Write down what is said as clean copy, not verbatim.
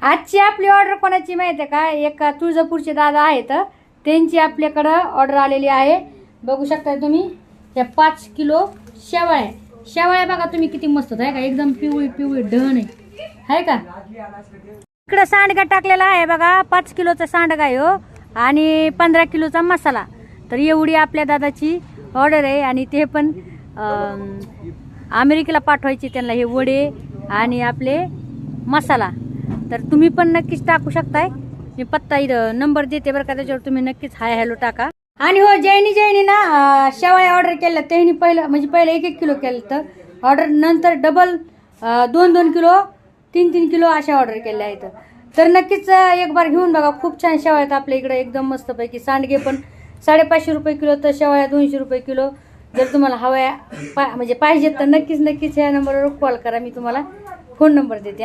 आजची आपली ऑर्डर कोणाची माहिती आहे का? एक तुळजापूरचे दादा आहेत, त्यांची आपल्याकडं ऑर्डर आलेली आहे. बघू शकता तुम्ही. या 5 किलो शेवाळ्या बघा तुम्ही किती मस्त आहे का, एकदम पिवळी पिवळी ढण आहे का. इकडं सांडगा टाकलेला आहे बघा, 5 किलोचा सांडगा आहे हो, आणि 15 किलोचा मसाला. तर एवढी आपल्या दादाची ऑर्डर आहे, आणि ते पण अमेरिकेला पाठवायची त्यांना हे वडे आणि आपले मसाला. तर तुम्ही पण नक्कीच टाकू शकताय. मी पत्ता इथं नंबर देते बरं का, त्याच्यावर तुम्ही नक्कीच हाय हॅलो टाका. आणि हो, जैनी ना शेवाळ्या ऑर्डर केल्या. त्यांनी पहिलं 1-1 किलो केलं, तर ऑर्डर नंतर डबल 2-2 किलो 3-3 किलो अशा ऑर्डर केल्या आहेत. तर नक्कीच एक बार घेऊन बघा, खूप छान शेवाळ्या आहेत आपल्या इकडे, एकदम मस्तपैकी. सांडगे पण 550 रुपये किलो, तर शेवाळ्या 200 रुपये किलो. जर तुम्हाला हव्या म्हणजे पाहिजेत तर नक्कीच ह्या नंबरवर कॉल करा. मी तुम्हाला फोन नंबर देते.